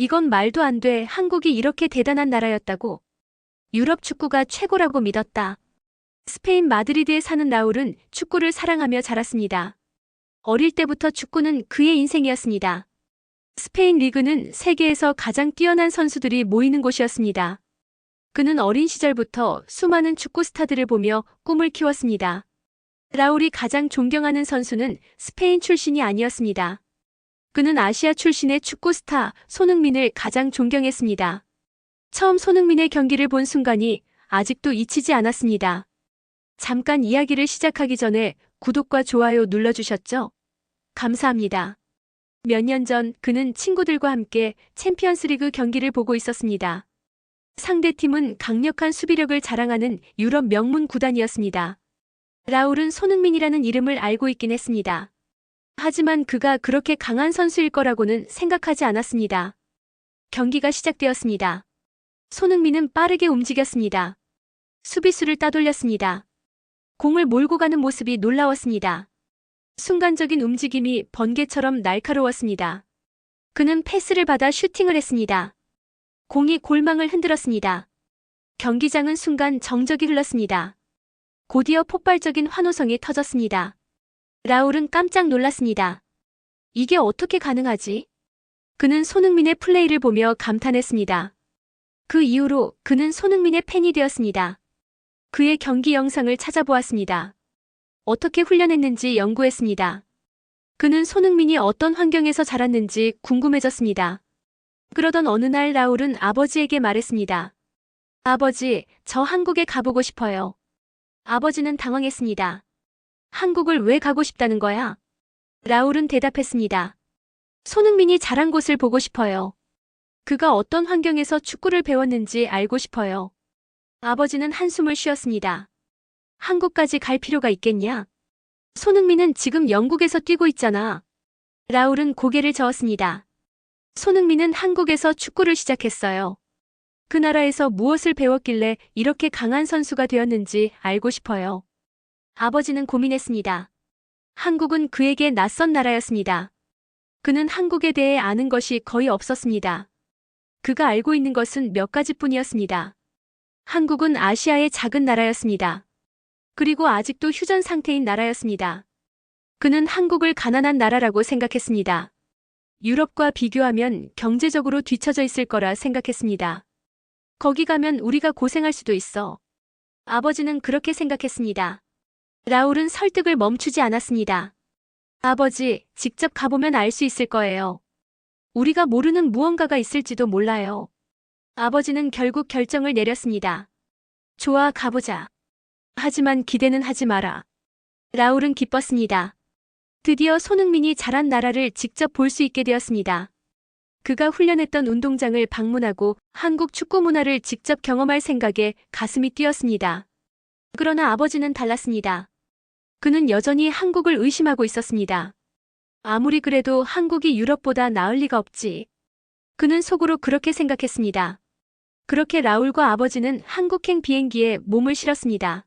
이건 말도 안 돼. 한국이 이렇게 대단한 나라였다고. 유럽 축구가 최고라고 믿었다. 스페인 마드리드에 사는 라울은 축구를 사랑하며 자랐습니다. 어릴 때부터 축구는 그의 인생이었습니다. 스페인 리그는 세계에서 가장 뛰어난 선수들이 모이는 곳이었습니다. 그는 어린 시절부터 수많은 축구 스타들을 보며 꿈을 키웠습니다. 라울이 가장 존경하는 선수는 스페인 출신이 아니었습니다. 그는 아시아 출신의 축구 스타 손흥민을 가장 존경했습니다. 처음 손흥민의 경기를 본 순간이 아직도 잊히지 않았습니다. 잠깐 이야기를 시작하기 전에 구독과 좋아요 눌러주셨죠? 감사합니다. 몇 년 전 그는 친구들과 함께 챔피언스리그 경기를 보고 있었습니다. 상대팀은 강력한 수비력을 자랑하는 유럽 명문 구단이었습니다. 라울은 손흥민이라는 이름을 알고 있긴 했습니다. 하지만 그가 그렇게 강한 선수일 거라고는 생각하지 않았습니다. 경기가 시작되었습니다. 손흥민은 빠르게 움직였습니다. 수비수를 따돌렸습니다. 공을 몰고 가는 모습이 놀라웠습니다. 순간적인 움직임이 번개처럼 날카로웠습니다. 그는 패스를 받아 슈팅을 했습니다. 공이 골망을 흔들었습니다. 경기장은 순간 정적이 흘렀습니다. 곧이어 폭발적인 환호성이 터졌습니다. 라울은 깜짝 놀랐습니다. 이게 어떻게 가능하지? 그는 손흥민의 플레이를 보며 감탄했습니다. 그 이후로 그는 손흥민의 팬이 되었습니다. 그의 경기 영상을 찾아보았습니다. 어떻게 훈련했는지 연구했습니다. 그는 손흥민이 어떤 환경에서 자랐는지 궁금해졌습니다. 그러던 어느 날 라울은 아버지에게 말했습니다. 아버지, 저 한국에 가보고 싶어요. 아버지는 당황했습니다. 한국을 왜 가고 싶다는 거야? 라울은 대답했습니다. 손흥민이 자란 곳을 보고 싶어요. 그가 어떤 환경에서 축구를 배웠는지 알고 싶어요. 아버지는 한숨을 쉬었습니다. 한국까지 갈 필요가 있겠냐? 손흥민은 지금 영국에서 뛰고 있잖아. 라울은 고개를 저었습니다. 손흥민은 한국에서 축구를 시작했어요. 그 나라에서 무엇을 배웠길래 이렇게 강한 선수가 되었는지 알고 싶어요. 아버지는 고민했습니다. 한국은 그에게 낯선 나라였습니다. 그는 한국에 대해 아는 것이 거의 없었습니다. 그가 알고 있는 것은 몇 가지뿐이었습니다. 한국은 아시아의 작은 나라였습니다. 그리고 아직도 휴전 상태인 나라였습니다. 그는 한국을 가난한 나라라고 생각했습니다. 유럽과 비교하면 경제적으로 뒤처져 있을 거라 생각했습니다. 거기 가면 우리가 고생할 수도 있어. 아버지는 그렇게 생각했습니다. 라울은 설득을 멈추지 않았습니다. 아버지, 직접 가보면 알 수 있을 거예요. 우리가 모르는 무언가가 있을지도 몰라요. 아버지는 결국 결정을 내렸습니다. 좋아, 가보자. 하지만 기대는 하지 마라. 라울은 기뻤습니다. 드디어 손흥민이 자란 나라를 직접 볼 수 있게 되었습니다. 그가 훈련했던 운동장을 방문하고 한국 축구 문화를 직접 경험할 생각에 가슴이 뛰었습니다. 그러나 아버지는 달랐습니다. 그는 여전히 한국을 의심하고 있었습니다. 아무리 그래도 한국이 유럽보다 나을 리가 없지. 그는 속으로 그렇게 생각했습니다. 그렇게 라울과 아버지는 한국행 비행기에 몸을 실었습니다.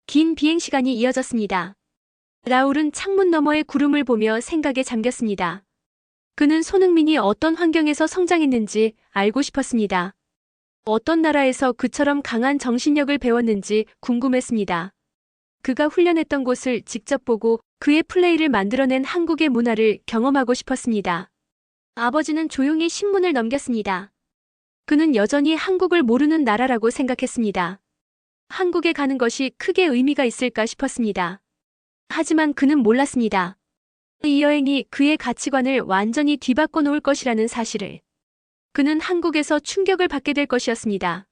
긴 비행 시간이 이어졌습니다. 라울은 창문 너머의 구름을 보며 생각에 잠겼습니다. 그는 손흥민이 어떤 환경에서 성장했는지 알고 싶었습니다. 어떤 나라에서 그처럼 강한 정신력을 배웠는지 궁금했습니다. 그가 훈련했던 곳을 직접 보고 그의 플레이를 만들어낸 한국의 문화를 경험하고 싶었습니다. 아버지는 조용히 신문을 넘겼습니다. 그는 여전히 한국을 모르는 나라라고 생각했습니다. 한국에 가는 것이 크게 의미가 있을까 싶었습니다. 하지만 그는 몰랐습니다. 이 여행이 그의 가치관을 완전히 뒤바꿔 놓을 것이라는 사실을. 그는 한국에서 충격을 받게 될 것이었습니다.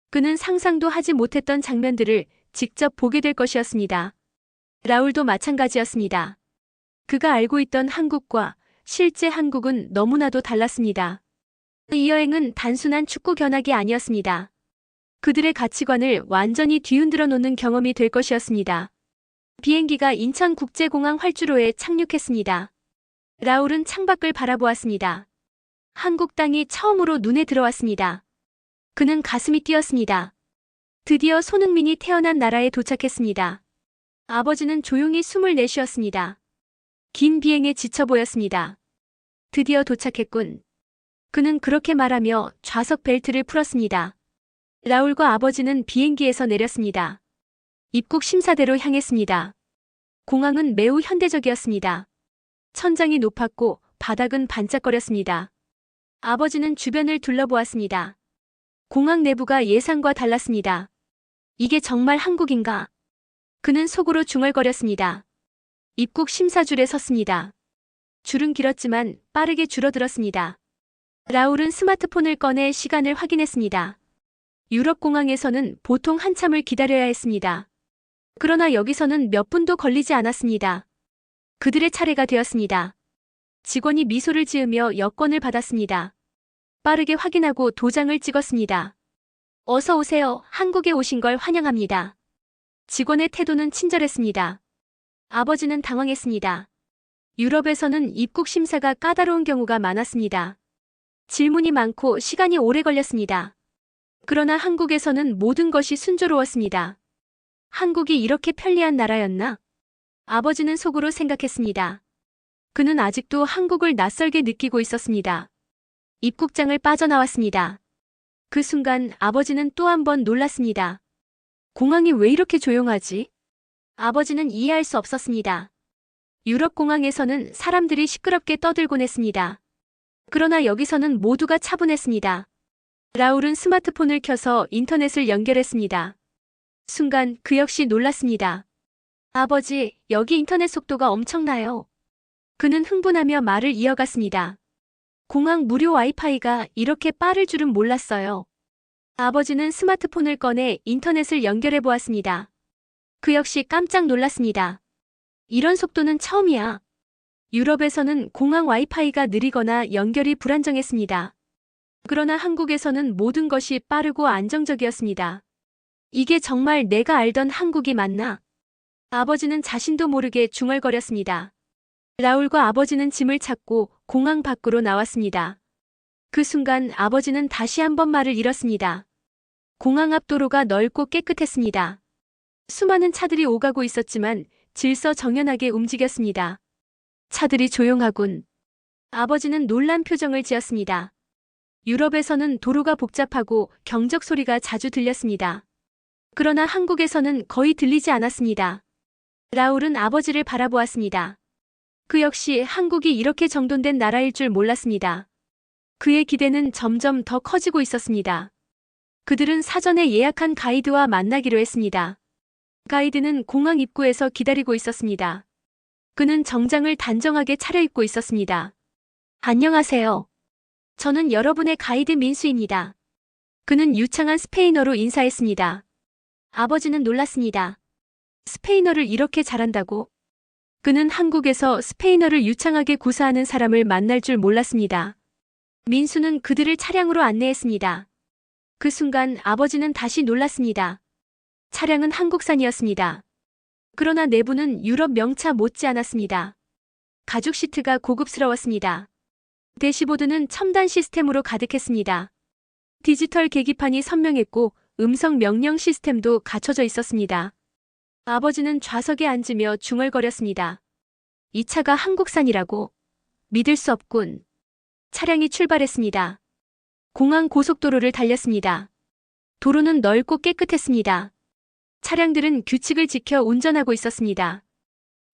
그는 상상도 하지 못했던 장면들을 직접 보게 될 것이었습니다. 라울도 마찬가지였습니다. 그가 알고 있던 한국과 실제 한국은 너무나도 달랐습니다. 이 여행은 단순한 축구 견학이 아니었습니다. 그들의 가치관을 완전히 뒤흔들어 놓는 경험이 될 것이었습니다. 비행기가 인천국제공항 활주로에 착륙했습니다. 라울은 창밖을 바라보았습니다. 한국 땅이 처음으로 눈에 들어왔습니다. 그는 가슴이 뛰었습니다. 드디어 손흥민이 태어난 나라에 도착했습니다. 아버지는 조용히 숨을 내쉬었습니다. 긴 비행에 지쳐 보였습니다. 드디어 도착했군. 그는 그렇게 말하며 좌석 벨트를 풀었습니다. 라울과 아버지는 비행기에서 내렸습니다. 입국 심사대로 향했습니다. 공항은 매우 현대적이었습니다. 천장이 높았고 바닥은 반짝거렸습니다. 아버지는 주변을 둘러보았습니다. 공항 내부가 예상과 달랐습니다. 이게 정말 한국인가? 그는 속으로 중얼거렸습니다. 입국 심사줄에 섰습니다. 줄은 길었지만 빠르게 줄어들었습니다. 라울은 스마트폰을 꺼내 시간을 확인했습니다. 유럽 공항에서는 보통 한참을 기다려야 했습니다. 그러나 여기서는 몇 분도 걸리지 않았습니다. 그들의 차례가 되었습니다. 직원이 미소를 지으며 여권을 받았습니다. 빠르게 확인하고 도장을 찍었습니다. 어서 오세요. 한국에 오신 걸 환영합니다. 직원의 태도는 친절했습니다. 아버지는 당황했습니다. 유럽에서는 입국 심사가 까다로운 경우가 많았습니다. 질문이 많고 시간이 오래 걸렸습니다. 그러나 한국에서는 모든 것이 순조로웠습니다. 한국이 이렇게 편리한 나라였나? 아버지는 속으로 생각했습니다. 그는 아직도 한국을 낯설게 느끼고 있었습니다. 입국장을 빠져나왔습니다. 그 순간 아버지는 또 한 번 놀랐습니다. 공항이 왜 이렇게 조용하지? 아버지는 이해할 수 없었습니다. 유럽 공항에서는 사람들이 시끄럽게 떠들곤 했습니다. 그러나 여기서는 모두가 차분했습니다. 라울은 스마트폰을 켜서 인터넷을 연결했습니다. 순간 그 역시 놀랐습니다. 아버지, 여기 인터넷 속도가 엄청나요. 그는 흥분하며 말을 이어갔습니다. 공항 무료 와이파이가 이렇게 빠를 줄은 몰랐어요. 아버지는 스마트폰을 꺼내 인터넷을 연결해 보았습니다. 그 역시 깜짝 놀랐습니다. 이런 속도는 처음이야. 유럽에서는 공항 와이파이가 느리거나 연결이 불안정했습니다. 그러나 한국에서는 모든 것이 빠르고 안정적이었습니다. 이게 정말 내가 알던 한국이 맞나? 아버지는 자신도 모르게 중얼거렸습니다. 라울과 아버지는 짐을 찾고 공항 밖으로 나왔습니다. 그 순간 아버지는 다시 한번 말을 잃었습니다. 공항 앞 도로가 넓고 깨끗했습니다. 수많은 차들이 오가고 있었지만 질서정연하게 움직였습니다. 차들이 조용하군. 아버지는 놀란 표정을 지었습니다. 유럽에서는 도로가 복잡하고 경적 소리가 자주 들렸습니다. 그러나 한국에서는 거의 들리지 않았습니다. 라울은 아버지를 바라보았습니다. 그 역시 한국이 이렇게 정돈된 나라일 줄 몰랐습니다. 그의 기대는 점점 더 커지고 있었습니다. 그들은 사전에 예약한 가이드와 만나기로 했습니다. 가이드는 공항 입구에서 기다리고 있었습니다. 그는 정장을 단정하게 차려입고 있었습니다. 안녕하세요. 저는 여러분의 가이드 민수입니다. 그는 유창한 스페인어로 인사했습니다. 아버지는 놀랐습니다. 스페인어를 이렇게 잘한다고? 그는 한국에서 스페인어를 유창하게 구사하는 사람을 만날 줄 몰랐습니다. 민수는 그들을 차량으로 안내했습니다. 그 순간 아버지는 다시 놀랐습니다. 차량은 한국산이었습니다. 그러나 내부는 유럽 명차 못지않았습니다. 가죽 시트가 고급스러웠습니다. 대시보드는 첨단 시스템으로 가득했습니다. 디지털 계기판이 선명했고 음성 명령 시스템도 갖춰져 있었습니다. 아버지는 좌석에 앉으며 중얼거렸습니다. 이 차가 한국산이라고? 믿을 수 없군. 차량이 출발했습니다. 공항 고속도로를 달렸습니다. 도로는 넓고 깨끗했습니다. 차량들은 규칙을 지켜 운전하고 있었습니다.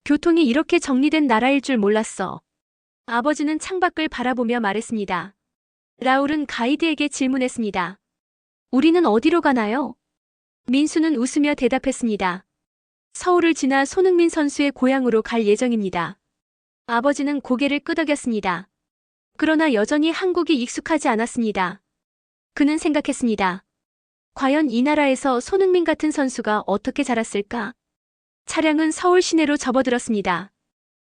교통이 이렇게 정리된 나라일 줄 몰랐어. 아버지는 창밖을 바라보며 말했습니다. 라울은 가이드에게 질문했습니다. 우리는 어디로 가나요? 민수는 웃으며 대답했습니다. 서울을 지나 손흥민 선수의 고향으로 갈 예정입니다. 아버지는 고개를 끄덕였습니다. 그러나 여전히 한국이 익숙하지 않았습니다. 그는 생각했습니다. 과연 이 나라에서 손흥민 같은 선수가 어떻게 자랐을까? 차량은 서울 시내로 접어들었습니다.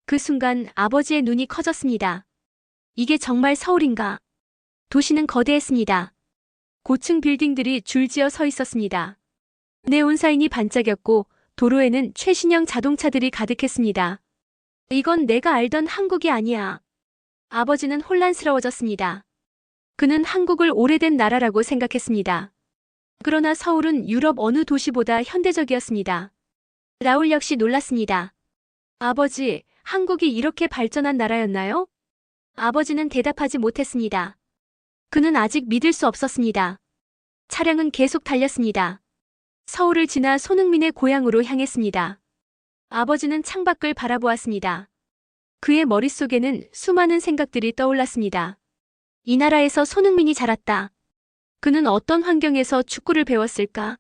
그 순간 아버지의 눈이 커졌습니다. 이게 정말 서울인가? 도시는 거대했습니다. 고층 빌딩들이 줄지어 서 있었습니다. 네온사인이 반짝였고 도로에는 최신형 자동차들이 가득했습니다. 이건 내가 알던 한국이 아니야. 아버지는 혼란스러워졌습니다. 그는 한국을 오래된 나라라고 생각했습니다. 그러나 서울은 유럽 어느 도시보다 현대적이었습니다. 라울 역시 놀랐습니다. 아버지, 한국이 이렇게 발전한 나라였나요? 아버지는 대답하지 못했습니다. 그는 아직 믿을 수 없었습니다. 차량은 계속 달렸습니다. 서울을 지나 손흥민의 고향으로 향했습니다. 아버지는 창밖을 바라보았습니다. 그의 머릿속에는 수많은 생각들이 떠올랐습니다. 이 나라에서 손흥민이 자랐다. 그는 어떤 환경에서 축구를 배웠을까?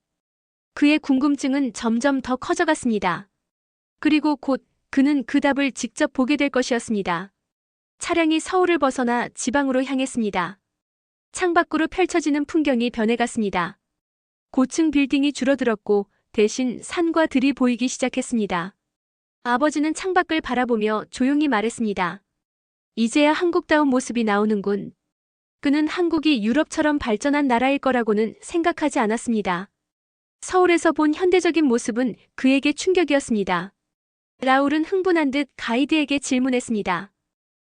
그의 궁금증은 점점 더 커져갔습니다. 그리고 곧 그는 그 답을 직접 보게 될 것이었습니다. 차량이 서울을 벗어나 지방으로 향했습니다. 창밖으로 펼쳐지는 풍경이 변해갔습니다. 고층 빌딩이 줄어들었고 대신 산과 들이 보이기 시작했습니다. 아버지는 창밖을 바라보며 조용히 말했습니다. 이제야 한국다운 모습이 나오는군. 그는 한국이 유럽처럼 발전한 나라일 거라고는 생각하지 않았습니다. 서울에서 본 현대적인 모습은 그에게 충격이었습니다. 라울은 흥분한 듯 가이드에게 질문했습니다.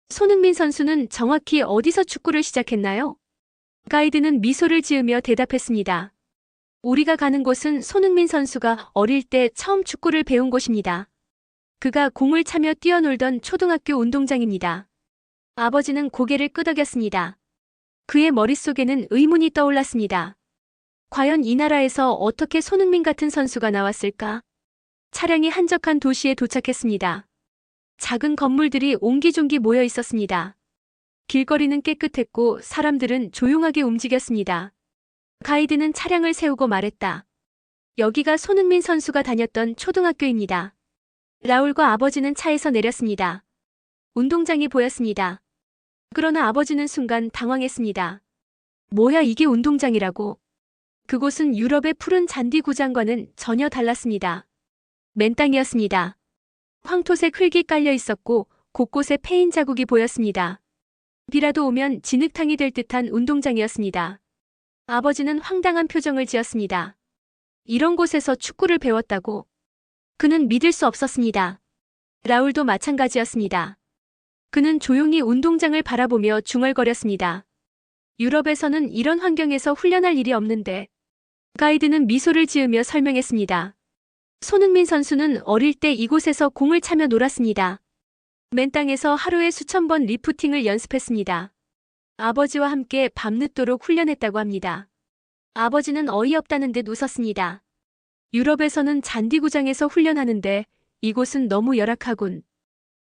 손흥민 선수는 정확히 어디서 축구를 시작했나요? 가이드는 미소를 지으며 대답했습니다. 우리가 가는 곳은 손흥민 선수가 어릴 때 처음 축구를 배운 곳입니다. 그가 공을 차며 뛰어놀던 초등학교 운동장입니다. 아버지는 고개를 끄덕였습니다. 그의 머릿속에는 의문이 떠올랐습니다. 과연 이 나라에서 어떻게 손흥민 같은 선수가 나왔을까? 차량이 한적한 도시에 도착했습니다. 작은 건물들이 옹기종기 모여 있었습니다. 길거리는 깨끗했고 사람들은 조용하게 움직였습니다. 가이드는 차량을 세우고 말했다. 여기가 손흥민 선수가 다녔던 초등학교입니다. 라울과 아버지는 차에서 내렸습니다. 운동장이 보였습니다. 그러나 아버지는 순간 당황했습니다. 뭐야 이게 운동장이라고? 그곳은 유럽의 푸른 잔디 구장과는 전혀 달랐습니다. 맨 땅이었습니다. 황토색 흙이 깔려 있었고 곳곳에 패인 자국이 보였습니다. 비라도 오면 진흙탕이 될 듯한 운동장이었습니다. 아버지는 황당한 표정을 지었습니다. 이런 곳에서 축구를 배웠다고? 그는 믿을 수 없었습니다. 라울도 마찬가지였습니다. 그는 조용히 운동장을 바라보며 중얼거렸습니다. 유럽에서는 이런 환경에서 훈련할 일이 없는데. 가이드는 미소를 지으며 설명했습니다. 손흥민 선수는 어릴 때 이곳에서 공을 차며 놀았습니다. 맨 땅에서 하루에 수천 번 리프팅을 연습했습니다. 아버지와 함께 밤늦도록 훈련했다고 합니다. 아버지는 어이없다는 듯 웃었습니다. 유럽에서는 잔디구장에서 훈련하는데 이곳은 너무 열악하군.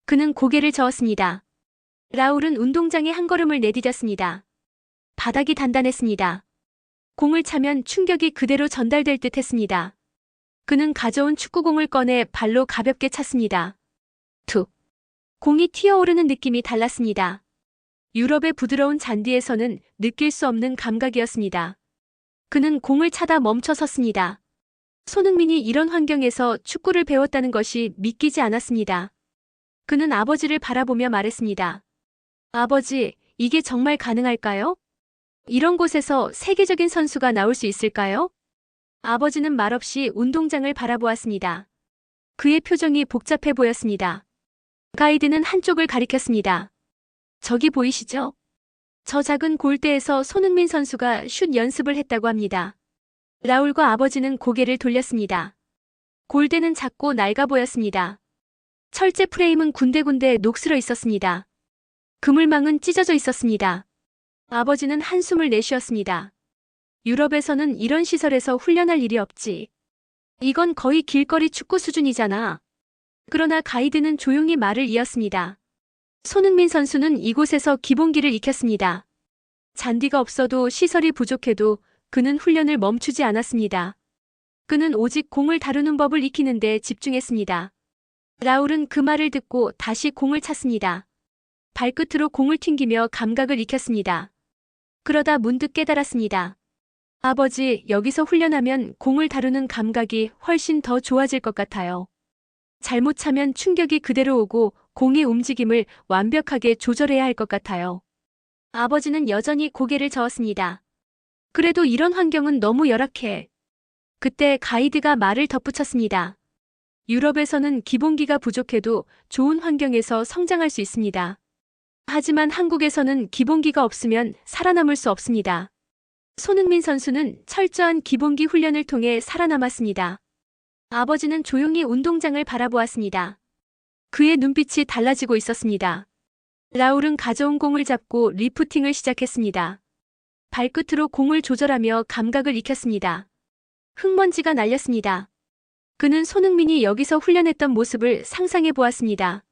그는 고개를 저었습니다. 라울은 운동장에 한 걸음을 내디뎠습니다. 바닥이 단단했습니다. 공을 차면 충격이 그대로 전달될 듯 했습니다. 그는 가져온 축구공을 꺼내 발로 가볍게 찼습니다. 툭. 공이 튀어오르는 느낌이 달랐습니다. 유럽의 부드러운 잔디에서는 느낄 수 없는 감각이었습니다. 그는 공을 차다 멈춰 섰습니다. 손흥민이 이런 환경에서 축구를 배웠다는 것이 믿기지 않았습니다. 그는 아버지를 바라보며 말했습니다. 아버지, 이게 정말 가능할까요? 이런 곳에서 세계적인 선수가 나올 수 있을까요? 아버지는 말없이 운동장을 바라보았습니다. 그의 표정이 복잡해 보였습니다. 가이드는 한쪽을 가리켰습니다. 저기 보이시죠? 저 작은 골대에서 손흥민 선수가 슛 연습을 했다고 합니다. 라울과 아버지는 고개를 돌렸습니다. 골대는 작고 낡아 보였습니다. 철제 프레임은 군데군데 녹슬어 있었습니다. 그물망은 찢어져 있었습니다. 아버지는 한숨을 내쉬었습니다. 유럽에서는 이런 시설에서 훈련할 일이 없지. 이건 거의 길거리 축구 수준이잖아. 그러나 가이드는 조용히 말을 이었습니다. 손흥민 선수는 이곳에서 기본기를 익혔습니다. 잔디가 없어도 시설이 부족해도 그는 훈련을 멈추지 않았습니다. 그는 오직 공을 다루는 법을 익히는 데 집중했습니다. 라울은 그 말을 듣고 다시 공을 찼습니다. 발끝으로 공을 튕기며 감각을 익혔습니다. 그러다 문득 깨달았습니다. 아버지, 여기서 훈련하면 공을 다루는 감각이 훨씬 더 좋아질 것 같아요. 잘못 차면 충격이 그대로 오고 공의 움직임을 완벽하게 조절해야 할 것 같아요. 아버지는 여전히 고개를 저었습니다. 그래도 이런 환경은 너무 열악해. 그때 가이드가 말을 덧붙였습니다. 유럽에서는 기본기가 부족해도 좋은 환경에서 성장할 수 있습니다. 하지만 한국에서는 기본기가 없으면 살아남을 수 없습니다. 손흥민 선수는 철저한 기본기 훈련을 통해 살아남았습니다. 아버지는 조용히 운동장을 바라보았습니다. 그의 눈빛이 달라지고 있었습니다. 라울은 가져온 공을 잡고 리프팅을 시작했습니다. 발끝으로 공을 조절하며 감각을 익혔습니다. 흙먼지가 날렸습니다. 그는 손흥민이 여기서 훈련했던 모습을 상상해 보았습니다.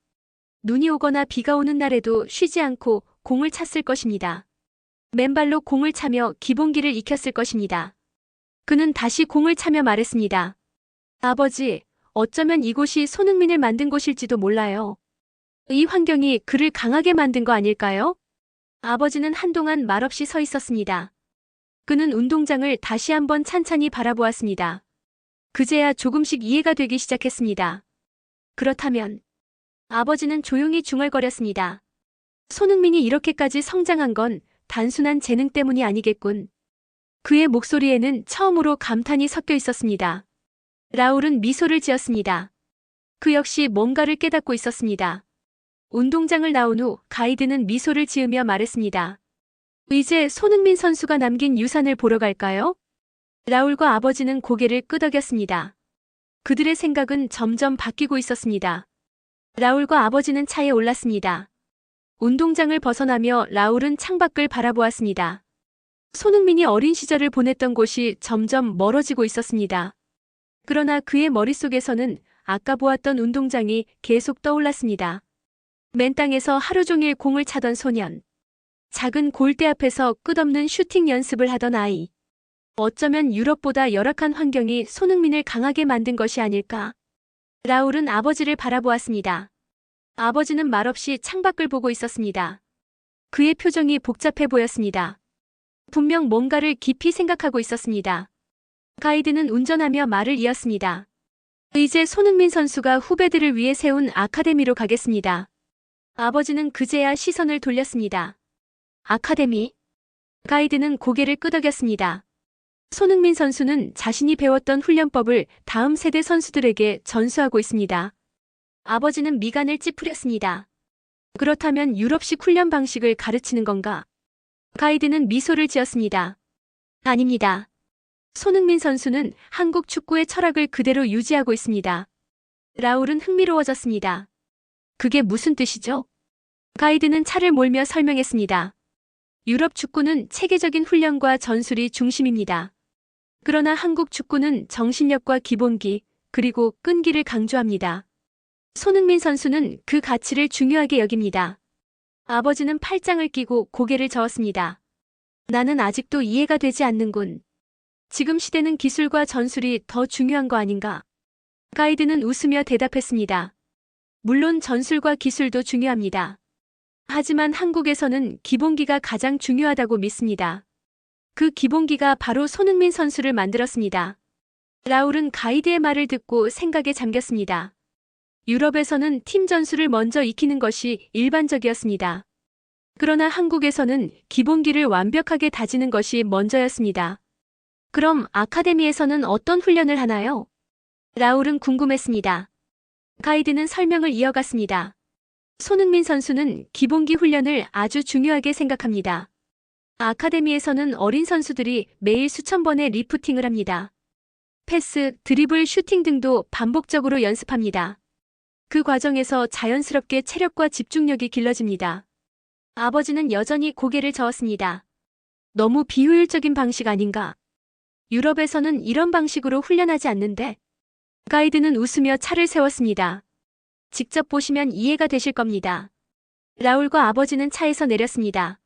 눈이 오거나 비가 오는 날에도 쉬지 않고 공을 찼을 것입니다. 맨발로 공을 차며 기본기를 익혔을 것입니다. 그는 다시 공을 차며 말했습니다. 아버지, 어쩌면 이곳이 손흥민을 만든 곳일지도 몰라요. 이 환경이 그를 강하게 만든 거 아닐까요? 아버지는 한동안 말없이 서 있었습니다. 그는 운동장을 다시 한번 찬찬히 바라보았습니다. 그제야 조금씩 이해가 되기 시작했습니다. 그렇다면 아버지는 조용히 중얼거렸습니다. 손흥민이 이렇게까지 성장한 건 단순한 재능 때문이 아니겠군. 그의 목소리에는 처음으로 감탄이 섞여 있었습니다. 라울은 미소를 지었습니다. 그 역시 뭔가를 깨닫고 있었습니다. 운동장을 나온 후 가이드는 미소를 지으며 말했습니다. 이제 손흥민 선수가 남긴 유산을 보러 갈까요? 라울과 아버지는 고개를 끄덕였습니다. 그들의 생각은 점점 바뀌고 있었습니다. 라울과 아버지는 차에 올랐습니다. 운동장을 벗어나며 라울은 창밖을 바라보았습니다. 손흥민이 어린 시절을 보냈던 곳이 점점 멀어지고 있었습니다. 그러나 그의 머릿속에서는 아까 보았던 운동장이 계속 떠올랐습니다. 맨 땅에서 하루 종일 공을 차던 소년. 작은 골대 앞에서 끝없는 슈팅 연습을 하던 아이. 어쩌면 유럽보다 열악한 환경이 손흥민을 강하게 만든 것이 아닐까. 라울은 아버지를 바라보았습니다. 아버지는 말없이 창밖을 보고 있었습니다. 그의 표정이 복잡해 보였습니다. 분명 뭔가를 깊이 생각하고 있었습니다. 가이드는 운전하며 말을 이었습니다. 이제 손흥민 선수가 후배들을 위해 세운 아카데미로 가겠습니다. 아버지는 그제야 시선을 돌렸습니다. 아카데미? 가이드는 고개를 끄덕였습니다. 손흥민 선수는 자신이 배웠던 훈련법을 다음 세대 선수들에게 전수하고 있습니다. 아버지는 미간을 찌푸렸습니다. 그렇다면 유럽식 훈련 방식을 가르치는 건가? 가이드는 미소를 지었습니다. 아닙니다. 손흥민 선수는 한국 축구의 철학을 그대로 유지하고 있습니다. 라울은 흥미로워졌습니다. 그게 무슨 뜻이죠? 가이드는 차를 몰며 설명했습니다. 유럽 축구는 체계적인 훈련과 전술이 중심입니다. 그러나 한국 축구는 정신력과 기본기, 그리고 끈기를 강조합니다. 손흥민 선수는 그 가치를 중요하게 여깁니다. 아버지는 팔짱을 끼고 고개를 저었습니다. 나는 아직도 이해가 되지 않는군. 지금 시대는 기술과 전술이 더 중요한 거 아닌가? 가이드는 웃으며 대답했습니다. 물론 전술과 기술도 중요합니다. 하지만 한국에서는 기본기가 가장 중요하다고 믿습니다. 그 기본기가 바로 손흥민 선수를 만들었습니다. 라울은 가이드의 말을 듣고 생각에 잠겼습니다. 유럽에서는 팀 전술을 먼저 익히는 것이 일반적이었습니다. 그러나 한국에서는 기본기를 완벽하게 다지는 것이 먼저였습니다. 그럼 아카데미에서는 어떤 훈련을 하나요? 라울은 궁금했습니다. 가이드는 설명을 이어갔습니다. 손흥민 선수는 기본기 훈련을 아주 중요하게 생각합니다. 아카데미에서는 어린 선수들이 매일 수천 번의 리프팅을 합니다. 패스, 드리블, 슈팅 등도 반복적으로 연습합니다. 그 과정에서 자연스럽게 체력과 집중력이 길러집니다. 아버지는 여전히 고개를 저었습니다. 너무 비효율적인 방식 아닌가? 유럽에서는 이런 방식으로 훈련하지 않는데? 가이드는 웃으며 차를 세웠습니다. 직접 보시면 이해가 되실 겁니다. 라울과 아버지는 차에서 내렸습니다.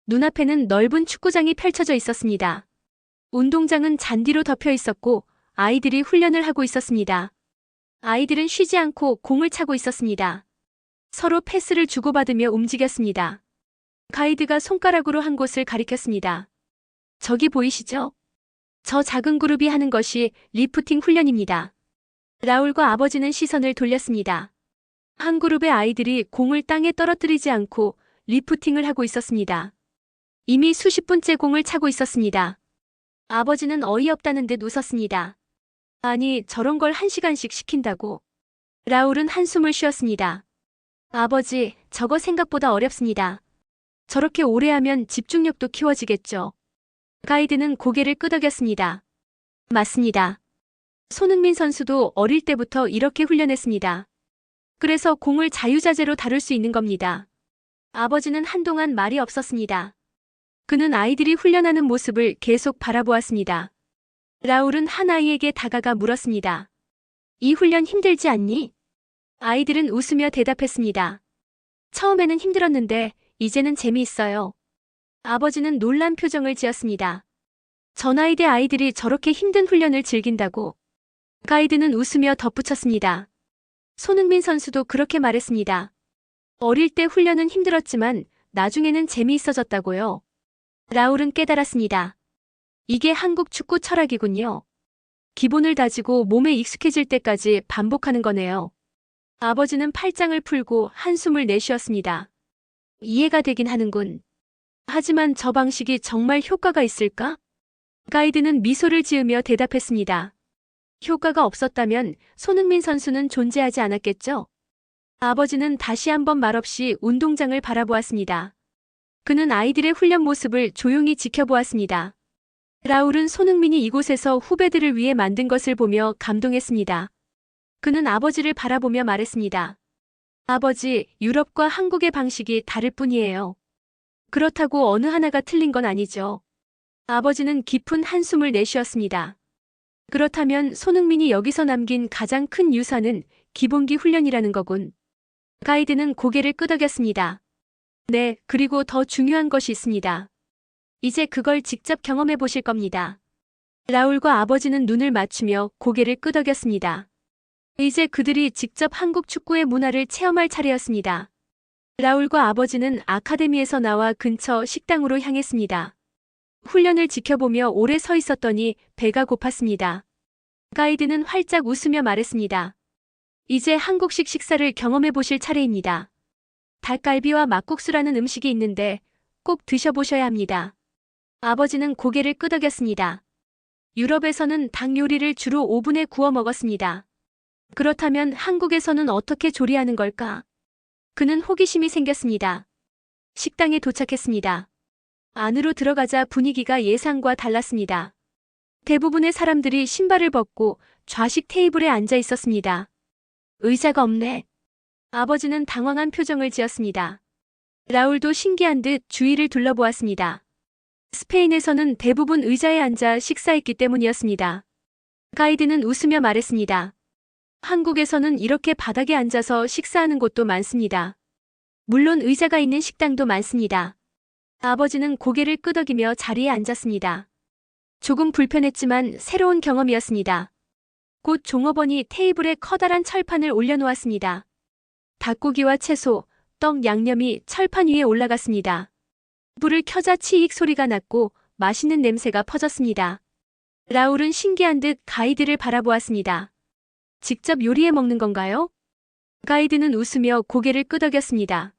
눈앞에는 넓은 축구장이 펼쳐져 있었습니다. 운동장은 잔디로 덮여 있었고 아이들이 훈련을 하고 있었습니다. 아이들은 쉬지 않고 공을 차고 있었습니다. 서로 패스를 주고받으며 움직였습니다. 가이드가 손가락으로 한 곳을 가리켰습니다. 저기 보이시죠? 저 작은 그룹이 하는 것이 리프팅 훈련입니다. 라울과 아버지는 시선을 돌렸습니다. 한 그룹의 아이들이 공을 땅에 떨어뜨리지 않고 리프팅을 하고 있었습니다. 이미 수십 분째 공을 차고 있었습니다. 아버지는 어이없다는 듯 웃었습니다. 아니, 저런 걸 1시간씩 시킨다고. 라울은 한숨을 쉬었습니다. 아버지, 저거 생각보다 어렵습니다. 저렇게 오래 하면 집중력도 키워지겠죠. 가이드는 고개를 끄덕였습니다. 맞습니다. 손흥민 선수도 어릴 때부터 이렇게 훈련했습니다. 그래서 공을 자유자재로 다룰 수 있는 겁니다. 아버지는 한동안 말이 없었습니다. 그는 아이들이 훈련하는 모습을 계속 바라보았습니다. 라울은 한 아이에게 다가가 물었습니다. 이 훈련 힘들지 않니? 아이들은 웃으며 대답했습니다. 처음에는 힘들었는데 이제는 재미있어요. 아버지는 놀란 표정을 지었습니다. 전 나이 대 아이들이 저렇게 힘든 훈련을 즐긴다고. 가이드는 웃으며 덧붙였습니다. 손흥민 선수도 그렇게 말했습니다. 어릴 때 훈련은 힘들었지만 나중에는 재미있어졌다고요. 라울은 깨달았습니다. 이게 한국 축구 철학이군요. 기본을 다지고 몸에 익숙해질 때까지 반복하는 거네요. 아버지는 팔짱을 풀고 한숨을 내쉬었습니다. 이해가 되긴 하는군. 하지만 저 방식이 정말 효과가 있을까? 가이드는 미소를 지으며 대답했습니다. 효과가 없었다면 손흥민 선수는 존재하지 않았겠죠? 아버지는 다시 한번 말없이 운동장을 바라보았습니다. 그는 아이들의 훈련 모습을 조용히 지켜보았습니다. 라울은 손흥민이 이곳에서 후배들을 위해 만든 것을 보며 감동했습니다. 그는 아버지를 바라보며 말했습니다. 아버지, 유럽과 한국의 방식이 다를 뿐이에요. 그렇다고 어느 하나가 틀린 건 아니죠. 아버지는 깊은 한숨을 내쉬었습니다. 그렇다면 손흥민이 여기서 남긴 가장 큰 유산은 기본기 훈련이라는 거군. 가이드는 고개를 끄덕였습니다. 네, 그리고 더 중요한 것이 있습니다. 이제 그걸 직접 경험해 보실 겁니다. 라울과 아버지는 눈을 맞추며 고개를 끄덕였습니다. 이제 그들이 직접 한국 축구의 문화를 체험할 차례였습니다. 라울과 아버지는 아카데미에서 나와 근처 식당으로 향했습니다. 훈련을 지켜보며 오래 서 있었더니 배가 고팠습니다. 가이드는 활짝 웃으며 말했습니다. 이제 한국식 식사를 경험해 보실 차례입니다. 닭갈비와 막국수라는 음식이 있는데 꼭 드셔보셔야 합니다. 아버지는 고개를 끄덕였습니다. 유럽에서는 닭 요리를 주로 오븐에 구워 먹었습니다. 그렇다면 한국에서는 어떻게 조리하는 걸까? 그는 호기심이 생겼습니다. 식당에 도착했습니다. 안으로 들어가자 분위기가 예상과 달랐습니다. 대부분의 사람들이 신발을 벗고 좌식 테이블에 앉아 있었습니다. 의자가 없네. 아버지는 당황한 표정을 지었습니다. 라울도 신기한 듯 주위를 둘러보았습니다. 스페인에서는 대부분 의자에 앉아 식사했기 때문이었습니다. 가이드는 웃으며 말했습니다. 한국에서는 이렇게 바닥에 앉아서 식사하는 곳도 많습니다. 물론 의자가 있는 식당도 많습니다. 아버지는 고개를 끄덕이며 자리에 앉았습니다. 조금 불편했지만 새로운 경험이었습니다. 곧 종업원이 테이블에 커다란 철판을 올려놓았습니다. 닭고기와 채소, 떡, 양념이 철판 위에 올라갔습니다. 불을 켜자 치익 소리가 났고 맛있는 냄새가 퍼졌습니다. 라울은 신기한 듯 가이드를 바라보았습니다. 직접 요리해 먹는 건가요? 가이드는 웃으며 고개를 끄덕였습니다.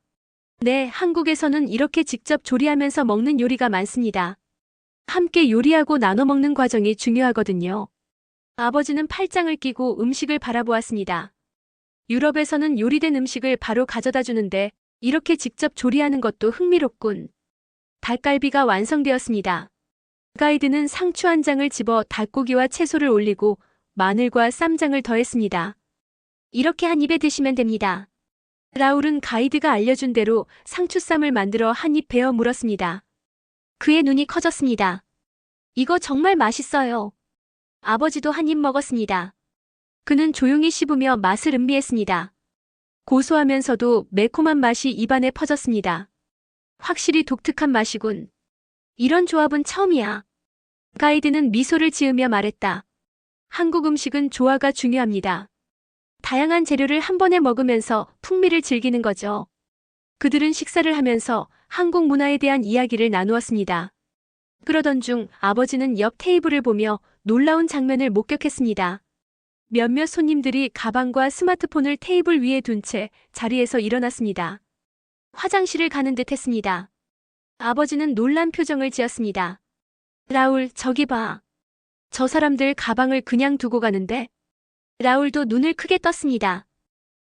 네, 한국에서는 이렇게 직접 조리하면서 먹는 요리가 많습니다. 함께 요리하고 나눠 먹는 과정이 중요하거든요. 아버지는 팔짱을 끼고 음식을 바라보았습니다. 유럽에서는 요리된 음식을 바로 가져다 주는데 이렇게 직접 조리하는 것도 흥미롭군. 닭갈비가 완성되었습니다. 가이드는 상추 한 장을 집어 닭고기와 채소를 올리고 마늘과 쌈장을 더했습니다. 이렇게 한 입에 드시면 됩니다. 라울은 가이드가 알려준 대로 상추쌈을 만들어 한 입 베어 물었습니다. 그의 눈이 커졌습니다. 이거 정말 맛있어요. 아버지도 한 입 먹었습니다. 그는 조용히 씹으며 맛을 음미했습니다. 고소하면서도 매콤한 맛이 입안에 퍼졌습니다. 확실히 독특한 맛이군. 이런 조합은 처음이야. 가이드는 미소를 지으며 말했다. 한국 음식은 조화가 중요합니다. 다양한 재료를 한 번에 먹으면서 풍미를 즐기는 거죠. 그들은 식사를 하면서 한국 문화에 대한 이야기를 나누었습니다. 그러던 중 아버지는 옆 테이블을 보며 놀라운 장면을 목격했습니다. 몇몇 손님들이 가방과 스마트폰을 테이블 위에 둔 채 자리에서 일어났습니다. 화장실을 가는 듯 했습니다. 아버지는 놀란 표정을 지었습니다. 라울, 저기 봐. 저 사람들 가방을 그냥 두고 가는데? 라울도 눈을 크게 떴습니다.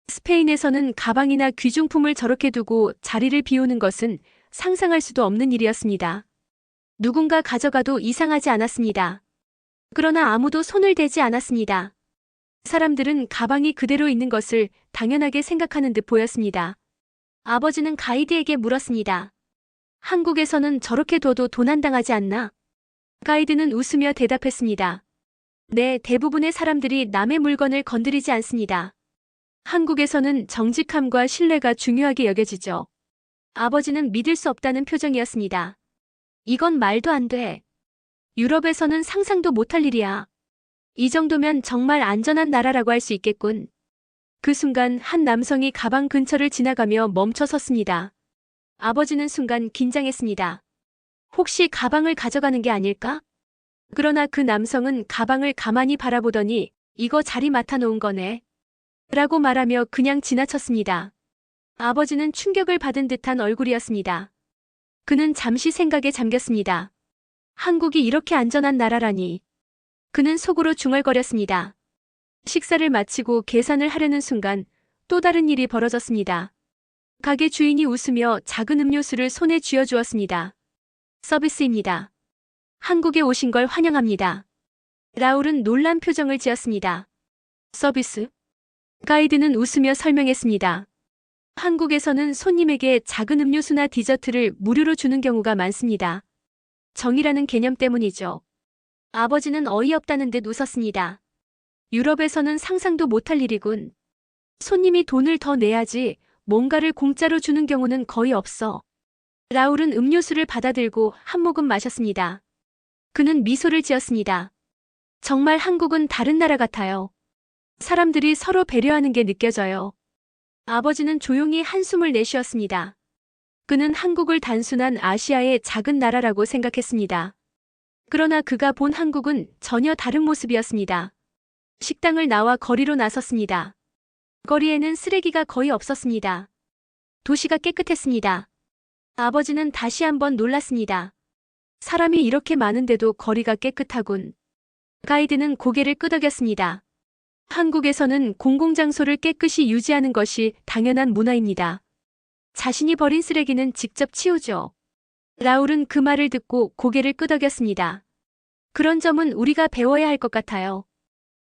스페인에서는 가방이나 귀중품을 저렇게 두고 자리를 비우는 것은 상상할 수도 없는 일이었습니다. 누군가 가져가도 이상하지 않았습니다. 그러나 아무도 손을 대지 않았습니다. 사람들은 가방이 그대로 있는 것을 당연하게 생각하는 듯 보였습니다. 아버지는 가이드에게 물었습니다. 한국에서는 저렇게 둬도 도난당하지 않나? 가이드는 웃으며 대답했습니다. 네, 대부분의 사람들이 남의 물건을 건드리지 않습니다. 한국에서는 정직함과 신뢰가 중요하게 여겨지죠. 아버지는 믿을 수 없다는 표정이었습니다. 이건 말도 안 돼. 유럽에서는 상상도 못할 일이야. 이 정도면 정말 안전한 나라라고 할 수 있겠군. 그 순간 한 남성이 가방 근처를 지나가며 멈춰 섰습니다. 아버지는 순간 긴장했습니다. 혹시 가방을 가져가는 게 아닐까? 그러나 그 남성은 가방을 가만히 바라보더니 이거 자리 맡아놓은 거네. 라고 말하며 그냥 지나쳤습니다. 아버지는 충격을 받은 듯한 얼굴이었습니다. 그는 잠시 생각에 잠겼습니다. 한국이 이렇게 안전한 나라라니. 그는 속으로 중얼거렸습니다. 식사를 마치고 계산을 하려는 순간 또 다른 일이 벌어졌습니다. 가게 주인이 웃으며 작은 음료수를 손에 쥐어주었습니다. 서비스입니다. 한국에 오신 걸 환영합니다. 라울은 놀란 표정을 지었습니다. 서비스? 가이드는 웃으며 설명했습니다. 한국에서는 손님에게 작은 음료수나 디저트를 무료로 주는 경우가 많습니다. 정이라는 개념 때문이죠. 아버지는 어이없다는 듯 웃었습니다. 유럽에서는 상상도 못할 일이군. 손님이 돈을 더 내야지 뭔가를 공짜로 주는 경우는 거의 없어. 라울은 음료수를 받아들고 한 모금 마셨습니다. 그는 미소를 지었습니다. 정말 한국은 다른 나라 같아요. 사람들이 서로 배려하는 게 느껴져요. 아버지는 조용히 한숨을 내쉬었습니다. 그는 한국을 단순한 아시아의 작은 나라라고 생각했습니다. 그러나 그가 본 한국은 전혀 다른 모습이었습니다. 식당을 나와 거리로 나섰습니다. 거리에는 쓰레기가 거의 없었습니다. 도시가 깨끗했습니다. 아버지는 다시 한번 놀랐습니다. 사람이 이렇게 많은데도 거리가 깨끗하군. 가이드는 고개를 끄덕였습니다. 한국에서는 공공장소를 깨끗이 유지하는 것이 당연한 문화입니다. 자신이 버린 쓰레기는 직접 치우죠. 라울은 그 말을 듣고 고개를 끄덕였습니다. 그런 점은 우리가 배워야 할 것 같아요.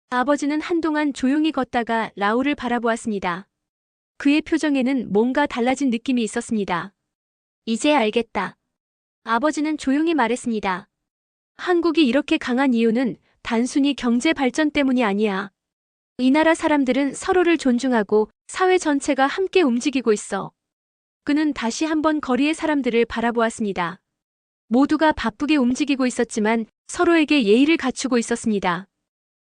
아버지는 한동안 조용히 걷다가 라울을 바라보았습니다. 그의 표정에는 뭔가 달라진 느낌이 있었습니다. 이제 알겠다. 아버지는 조용히 말했습니다. 한국이 이렇게 강한 이유는 단순히 경제 발전 때문이 아니야. 이 나라 사람들은 서로를 존중하고 사회 전체가 함께 움직이고 있어. 그는 다시 한번 거리의 사람들을 바라보았습니다. 모두가 바쁘게 움직이고 있었지만 서로에게 예의를 갖추고 있었습니다.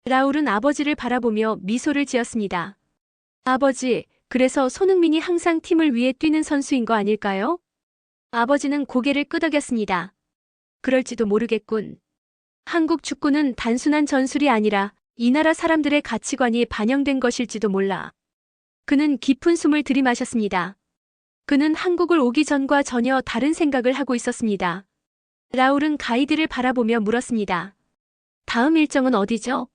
라울은 아버지를 바라보며 미소를 지었습니다. 아버지, 그래서 손흥민이 항상 팀을 위해 뛰는 선수인 거 아닐까요? 아버지는 고개를 끄덕였습니다. 그럴지도 모르겠군. 한국 축구는 단순한 전술이 아니라 이 나라 사람들의 가치관이 반영된 것일지도 몰라. 그는 깊은 숨을 들이마셨습니다. 그는 한국을 오기 전과 전혀 다른 생각을 하고 있었습니다. 라울은 가이드를 바라보며 물었습니다. 다음 일정은 어디죠?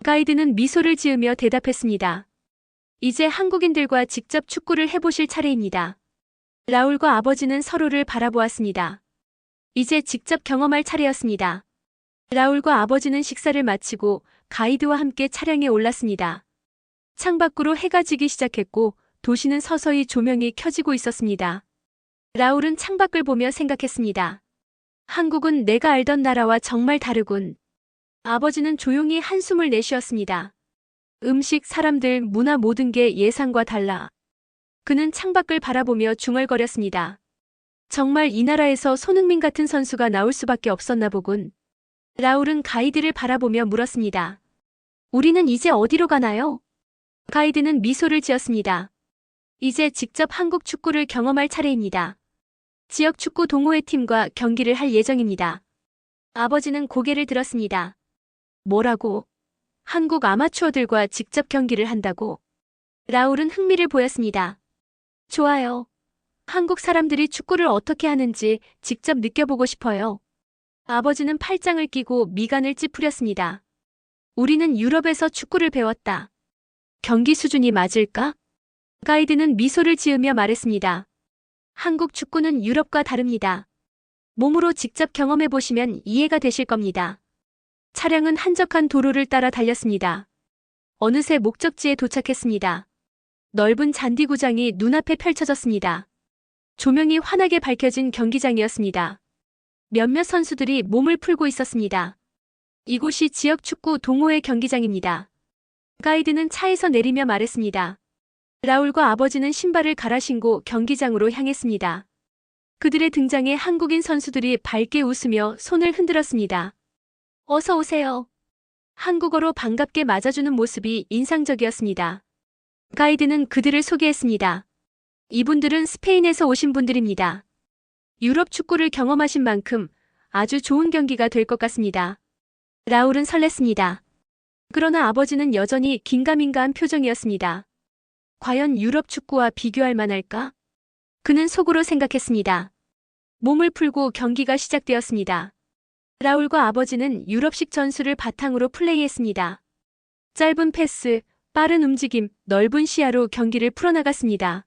가이드는 미소를 지으며 대답했습니다. 이제 한국인들과 직접 축구를 해보실 차례입니다. 라울과 아버지는 서로를 바라보았습니다. 이제 직접 경험할 차례였습니다. 라울과 아버지는 식사를 마치고 가이드와 함께 차량에 올랐습니다. 창밖으로 해가 지기 시작했고 도시는 서서히 조명이 켜지고 있었습니다. 라울은 창밖을 보며 생각했습니다. 한국은 내가 알던 나라와 정말 다르군. 아버지는 조용히 한숨을 내쉬었습니다. 음식, 사람들, 문화 모든 게 예상과 달라. 그는 창밖을 바라보며 중얼거렸습니다. 정말 이 나라에서 손흥민 같은 선수가 나올 수밖에 없었나 보군. 라울은 가이드를 바라보며 물었습니다. 우리는 이제 어디로 가나요? 가이드는 미소를 지었습니다. 이제 직접 한국 축구를 경험할 차례입니다. 지역 축구 동호회 팀과 경기를 할 예정입니다. 아버지는 고개를 들었습니다. 뭐라고? 한국 아마추어들과 직접 경기를 한다고? 라울은 흥미를 보였습니다. 좋아요. 한국 사람들이 축구를 어떻게 하는지 직접 느껴보고 싶어요. 아버지는 팔짱을 끼고 미간을 찌푸렸습니다. 우리는 유럽에서 축구를 배웠다. 경기 수준이 맞을까? 가이드는 미소를 지으며 말했습니다. 한국 축구는 유럽과 다릅니다. 몸으로 직접 경험해보시면 이해가 되실 겁니다. 차량은 한적한 도로를 따라 달렸습니다. 어느새 목적지에 도착했습니다. 넓은 잔디구장이 눈앞에 펼쳐졌습니다. 조명이 환하게 밝혀진 경기장이었습니다. 몇몇 선수들이 몸을 풀고 있었습니다. 이곳이 지역 축구 동호회 경기장입니다. 가이드는 차에서 내리며 말했습니다. 라울과 아버지는 신발을 갈아 신고 경기장으로 향했습니다. 그들의 등장에 한국인 선수들이 밝게 웃으며 손을 흔들었습니다. 어서 오세요. 한국어로 반갑게 맞아주는 모습이 인상적이었습니다. 가이드는 그들을 소개했습니다. 이분들은 스페인에서 오신 분들입니다. 유럽 축구를 경험하신 만큼 아주 좋은 경기가 될 것 같습니다. 라울은 설렜습니다. 그러나 아버지는 여전히 긴가민가한 표정이었습니다. 과연 유럽 축구와 비교할 만할까? 그는 속으로 생각했습니다. 몸을 풀고 경기가 시작되었습니다. 라울과 아버지는 유럽식 전술을 바탕으로 플레이했습니다. 짧은 패스, 빠른 움직임, 넓은 시야로 경기를 풀어나갔습니다.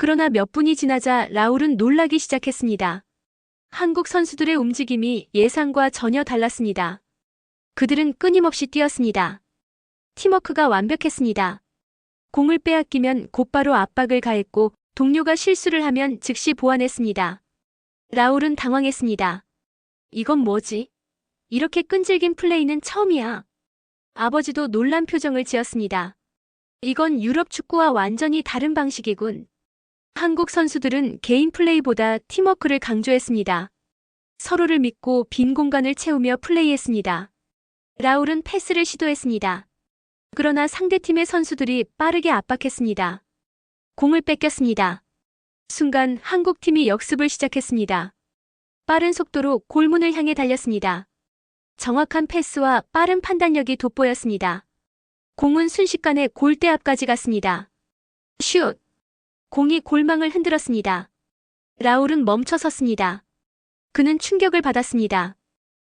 그러나 몇 분이 지나자 라울은 놀라기 시작했습니다. 한국 선수들의 움직임이 예상과 전혀 달랐습니다. 그들은 끊임없이 뛰었습니다. 팀워크가 완벽했습니다. 공을 빼앗기면 곧바로 압박을 가했고 동료가 실수를 하면 즉시 보완했습니다. 라울은 당황했습니다. 이건 뭐지? 이렇게 끈질긴 플레이는 처음이야. 아버지도 놀란 표정을 지었습니다. 이건 유럽 축구와 완전히 다른 방식이군. 한국 선수들은 개인 플레이보다 팀워크를 강조했습니다. 서로를 믿고 빈 공간을 채우며 플레이했습니다. 라울은 패스를 시도했습니다. 그러나 상대팀의 선수들이 빠르게 압박했습니다. 공을 뺏겼습니다. 순간 한국팀이 역습을 시작했습니다. 빠른 속도로 골문을 향해 달렸습니다. 정확한 패스와 빠른 판단력이 돋보였습니다. 공은 순식간에 골대 앞까지 갔습니다. 슛! 공이 골망을 흔들었습니다. 라울은 멈춰 섰습니다. 그는 충격을 받았습니다.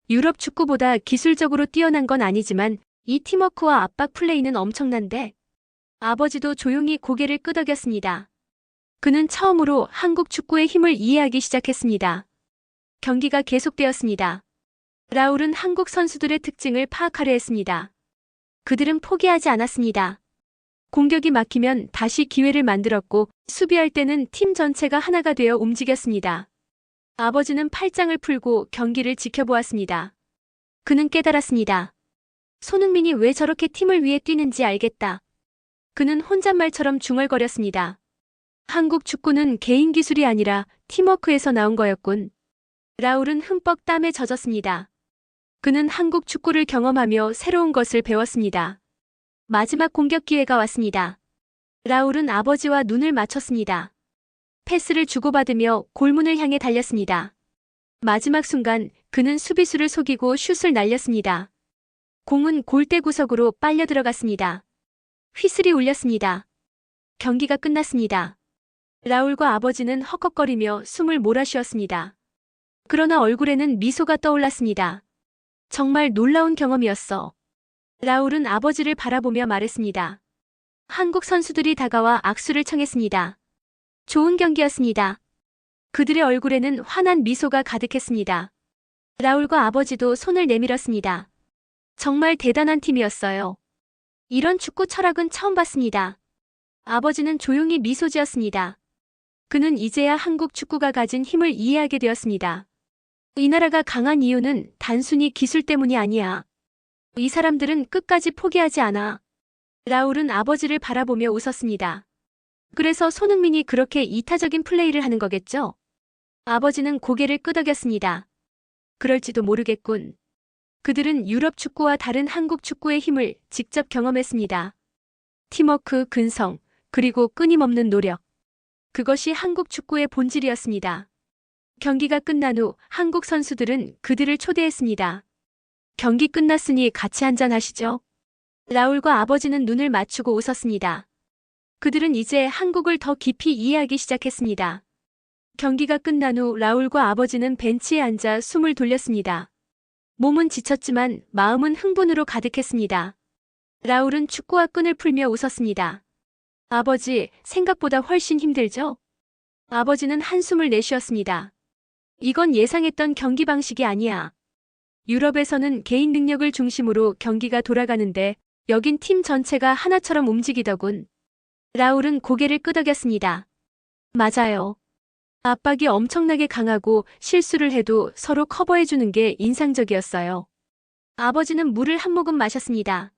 유럽 축구보다 기술적으로 뛰어난 건 아니지만 이 팀워크와 압박 플레이는 엄청난데. 아버지도 조용히 고개를 끄덕였습니다. 그는 처음으로 한국 축구의 힘을 이해하기 시작했습니다. 경기가 계속되었습니다. 라울은 한국 선수들의 특징을 파악하려 했습니다. 그들은 포기하지 않았습니다. 공격이 막히면 다시 기회를 만들었고 수비할 때는 팀 전체가 하나가 되어 움직였습니다. 아버지는 팔짱을 풀고 경기를 지켜보았습니다. 그는 깨달았습니다. 손흥민이 왜 저렇게 팀을 위해 뛰는지 알겠다. 그는 혼잣말처럼 중얼거렸습니다. 한국 축구는 개인 기술이 아니라 팀워크에서 나온 거였군. 라울은 흠뻑 땀에 젖었습니다. 그는 한국 축구를 경험하며 새로운 것을 배웠습니다. 마지막 공격 기회가 왔습니다. 라울은 아버지와 눈을 맞췄습니다. 패스를 주고받으며 골문을 향해 달렸습니다. 마지막 순간 그는 수비수를 속이고 슛을 날렸습니다. 공은 골대 구석으로 빨려 들어갔습니다. 휘슬이 울렸습니다. 경기가 끝났습니다. 라울과 아버지는 헉헉거리며 숨을 몰아쉬었습니다. 그러나 얼굴에는 미소가 떠올랐습니다. 정말 놀라운 경험이었어. 라울은 아버지를 바라보며 말했습니다. 한국 선수들이 다가와 악수를 청했습니다. 좋은 경기였습니다. 그들의 얼굴에는 환한 미소가 가득했습니다. 라울과 아버지도 손을 내밀었습니다. 정말 대단한 팀이었어요. 이런 축구 철학은 처음 봤습니다. 아버지는 조용히 미소 지었습니다. 그는 이제야 한국 축구가 가진 힘을 이해하게 되었습니다. 이 나라가 강한 이유는 단순히 기술 때문이 아니야. 이 사람들은 끝까지 포기하지 않아. 라울은 아버지를 바라보며 웃었습니다. 그래서 손흥민이 그렇게 이타적인 플레이를 하는 거겠죠? 아버지는 고개를 끄덕였습니다. 그럴지도 모르겠군. 그들은 유럽 축구와 다른 한국 축구의 힘을 직접 경험했습니다. 팀워크, 근성, 그리고 끊임없는 노력. 그것이 한국 축구의 본질이었습니다. 경기가 끝난 후 한국 선수들은 그들을 초대했습니다. 경기 끝났으니 같이 한잔 하시죠. 라울과 아버지는 눈을 맞추고 웃었습니다. 그들은 이제 한국을 더 깊이 이해하기 시작했습니다. 경기가 끝난 후 라울과 아버지는 벤치에 앉아 숨을 돌렸습니다. 몸은 지쳤지만 마음은 흥분으로 가득했습니다. 라울은 축구와 끈을 풀며 웃었습니다. 아버지, 생각보다 훨씬 힘들죠? 아버지는 한숨을 내쉬었습니다. 이건 예상했던 경기 방식이 아니야. 유럽에서는 개인 능력을 중심으로 경기가 돌아가는데 여긴 팀 전체가 하나처럼 움직이더군. 라울은 고개를 끄덕였습니다. 맞아요. 압박이 엄청나게 강하고 실수를 해도 서로 커버해주는 게 인상적이었어요. 아버지는 물을 한 모금 마셨습니다.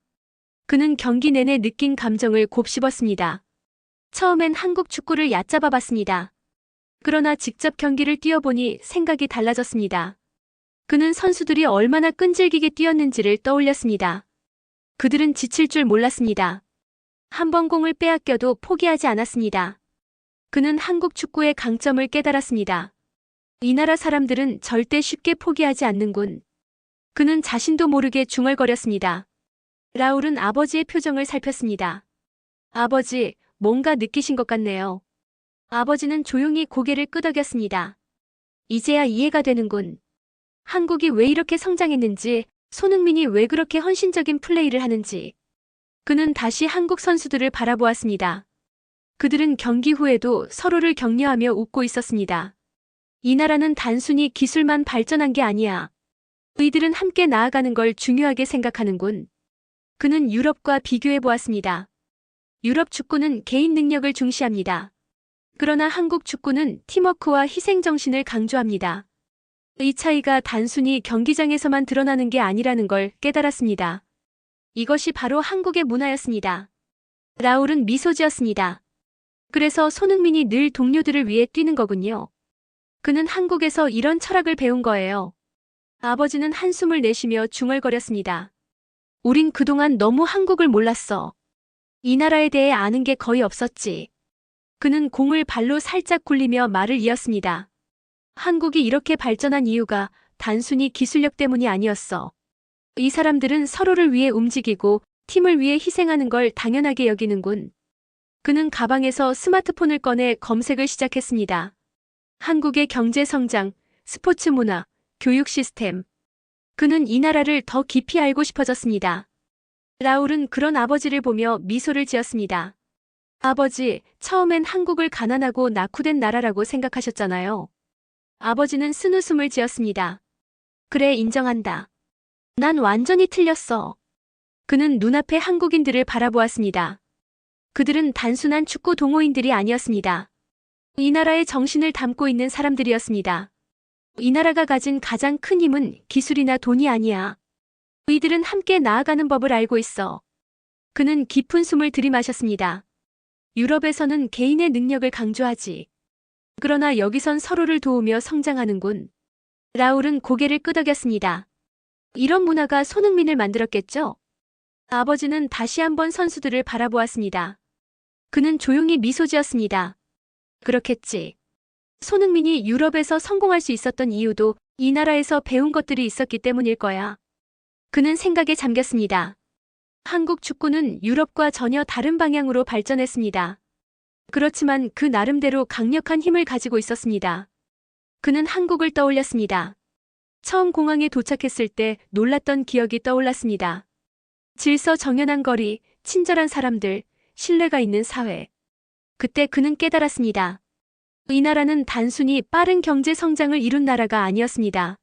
그는 경기 내내 느낀 감정을 곱씹었습니다. 처음엔 한국 축구를 얕잡아 봤습니다. 그러나 직접 경기를 뛰어보니 생각이 달라졌습니다. 그는 선수들이 얼마나 끈질기게 뛰었는지를 떠올렸습니다. 그들은 지칠 줄 몰랐습니다. 한 번 공을 빼앗겨도 포기하지 않았습니다. 그는 한국 축구의 강점을 깨달았습니다. 이 나라 사람들은 절대 쉽게 포기하지 않는군. 그는 자신도 모르게 중얼거렸습니다. 라울은 아버지의 표정을 살폈습니다. 아버지, 뭔가 느끼신 것 같네요. 아버지는 조용히 고개를 끄덕였습니다. 이제야 이해가 되는군. 한국이 왜 이렇게 성장했는지, 손흥민이 왜 그렇게 헌신적인 플레이를 하는지. 그는 다시 한국 선수들을 바라보았습니다. 그들은 경기 후에도 서로를 격려하며 웃고 있었습니다. 이 나라는 단순히 기술만 발전한 게 아니야. 이들은 함께 나아가는 걸 중요하게 생각하는군. 그는 유럽과 비교해 보았습니다. 유럽 축구는 개인 능력을 중시합니다. 그러나 한국 축구는 팀워크와 희생정신을 강조합니다. 이 차이가 단순히 경기장에서만 드러나는 게 아니라는 걸 깨달았습니다. 이것이 바로 한국의 문화였습니다. 라울은 미소 지었습니다. 그래서 손흥민이 늘 동료들을 위해 뛰는 거군요. 그는 한국에서 이런 철학을 배운 거예요. 아버지는 한숨을 내쉬며 중얼거렸습니다. 우린 그동안 너무 한국을 몰랐어. 이 나라에 대해 아는 게 거의 없었지. 그는 공을 발로 살짝 굴리며 말을 이었습니다. 한국이 이렇게 발전한 이유가 단순히 기술력 때문이 아니었어. 이 사람들은 서로를 위해 움직이고 팀을 위해 희생하는 걸 당연하게 여기는군. 그는 가방에서 스마트폰을 꺼내 검색을 시작했습니다. 한국의 경제 성장, 스포츠 문화, 교육 시스템. 그는 이 나라를 더 깊이 알고 싶어졌습니다. 라울은 그런 아버지를 보며 미소를 지었습니다. 아버지, 처음엔 한국을 가난하고 낙후된 나라라고 생각하셨잖아요. 아버지는 쓴웃음을 지었습니다. 그래, 인정한다. 난 완전히 틀렸어. 그는 눈앞의 한국인들을 바라보았습니다. 그들은 단순한 축구 동호인들이 아니었습니다. 이 나라의 정신을 담고 있는 사람들이었습니다. 이 나라가 가진 가장 큰 힘은 기술이나 돈이 아니야. 이들은 함께 나아가는 법을 알고 있어. 그는 깊은 숨을 들이마셨습니다. 유럽에서는 개인의 능력을 강조하지. 그러나 여기선 서로를 도우며 성장하는군. 라울은 고개를 끄덕였습니다. 이런 문화가 손흥민을 만들었겠죠? 아버지는 다시 한번 선수들을 바라보았습니다. 그는 조용히 미소 지었습니다. 그렇겠지. 손흥민이 유럽에서 성공할 수 있었던 이유도 이 나라에서 배운 것들이 있었기 때문일 거야. 그는 생각에 잠겼습니다. 한국 축구는 유럽과 전혀 다른 방향으로 발전했습니다. 그렇지만 그 나름대로 강력한 힘을 가지고 있었습니다. 그는 한국을 떠올렸습니다. 처음 공항에 도착했을 때 놀랐던 기억이 떠올랐습니다. 질서정연한 거리, 친절한 사람들, 신뢰가 있는 사회. 그때 그는 깨달았습니다. 이 나라는 단순히 빠른 경제 성장을 이룬 나라가 아니었습니다.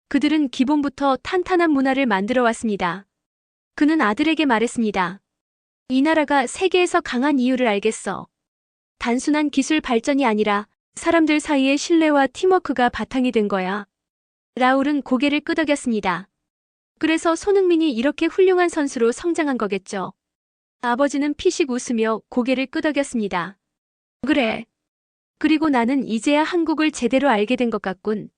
그들은 기본부터 탄탄한 문화를 만들어 왔습니다. 그는 아들에게 말했습니다. 이 나라가 세계에서 강한 이유를 알겠어. 단순한 기술 발전이 아니라 사람들 사이의 신뢰와 팀워크가 바탕이 된 거야. 라울은 고개를 끄덕였습니다. 그래서 손흥민이 이렇게 훌륭한 선수로 성장한 거겠죠. 아버지는 피식 웃으며 고개를 끄덕였습니다. 그래. 그리고 나는 이제야 한국을 제대로 알게 된 것 같군.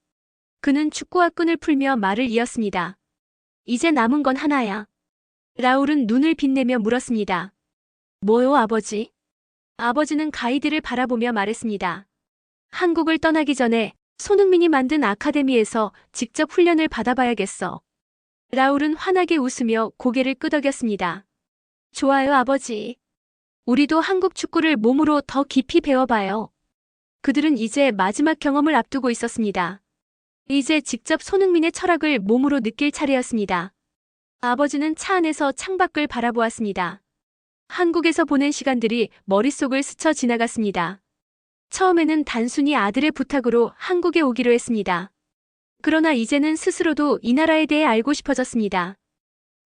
그는 축구와 끈을 풀며 말을 이었습니다. 이제 남은 건 하나야. 라울은 눈을 빛내며 물었습니다. 뭐요, 아버지? 아버지는 가이드를 바라보며 말했습니다. 한국을 떠나기 전에 손흥민이 만든 아카데미에서 직접 훈련을 받아봐야겠어. 라울은 환하게 웃으며 고개를 끄덕였습니다. 좋아요, 아버지. 우리도 한국 축구를 몸으로 더 깊이 배워봐요. 그들은 이제 마지막 경험을 앞두고 있었습니다. 이제 직접 손흥민의 철학을 몸으로 느낄 차례였습니다. 아버지는 차 안에서 창밖을 바라보았습니다. 한국에서 보낸 시간들이 머릿속을 스쳐 지나갔습니다. 처음에는 단순히 아들의 부탁으로 한국에 오기로 했습니다. 그러나 이제는 스스로도 이 나라에 대해 알고 싶어졌습니다.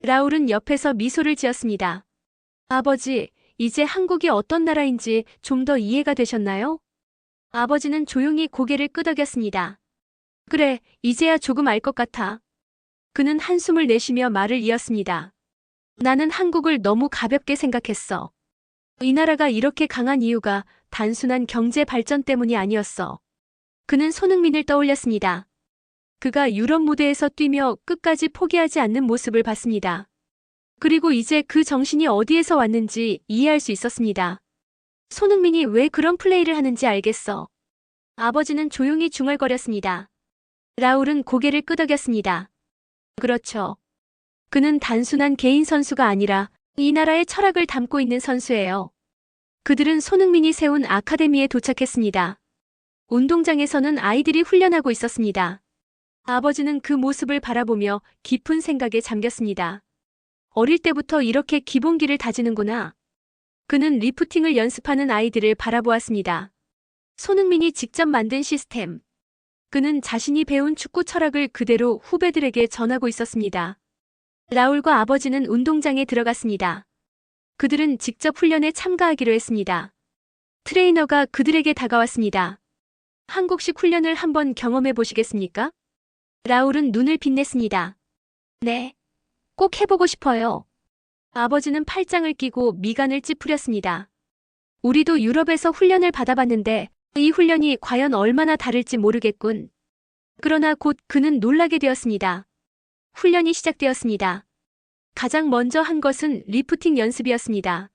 라울은 옆에서 미소를 지었습니다. 아버지, 이제 한국이 어떤 나라인지 좀 더 이해가 되셨나요? 아버지는 조용히 고개를 끄덕였습니다. 그래, 이제야 조금 알 것 같아. 그는 한숨을 내쉬며 말을 이었습니다. 나는 한국을 너무 가볍게 생각했어. 이 나라가 이렇게 강한 이유가 단순한 경제 발전 때문이 아니었어. 그는 손흥민을 떠올렸습니다. 그가 유럽 무대에서 뛰며 끝까지 포기하지 않는 모습을 봤습니다. 그리고 이제 그 정신이 어디에서 왔는지 이해할 수 있었습니다. 손흥민이 왜 그런 플레이를 하는지 알겠어. 아버지는 조용히 중얼거렸습니다. 라울은 고개를 끄덕였습니다. 그렇죠. 그는 단순한 개인 선수가 아니라 이 나라의 철학을 담고 있는 선수예요. 그들은 손흥민이 세운 아카데미에 도착했습니다. 운동장에서는 아이들이 훈련하고 있었습니다. 아버지는 그 모습을 바라보며 깊은 생각에 잠겼습니다. 어릴 때부터 이렇게 기본기를 다지는구나. 그는 리프팅을 연습하는 아이들을 바라보았습니다. 손흥민이 직접 만든 시스템. 그는 자신이 배운 축구 철학을 그대로 후배들에게 전하고 있었습니다. 라울과 아버지는 운동장에 들어갔습니다. 그들은 직접 훈련에 참가하기로 했습니다. 트레이너가 그들에게 다가왔습니다. 한국식 훈련을 한번 경험해 보시겠습니까? 라울은 눈을 빛냈습니다. 네, 꼭 해보고 싶어요. 아버지는 팔짱을 끼고 미간을 찌푸렸습니다. 우리도 유럽에서 훈련을 받아봤는데 이 훈련이 과연 얼마나 다를지 모르겠군. 그러나 곧 그는 놀라게 되었습니다. 훈련이 시작되었습니다. 가장 먼저 한 것은 리프팅 연습이었습니다.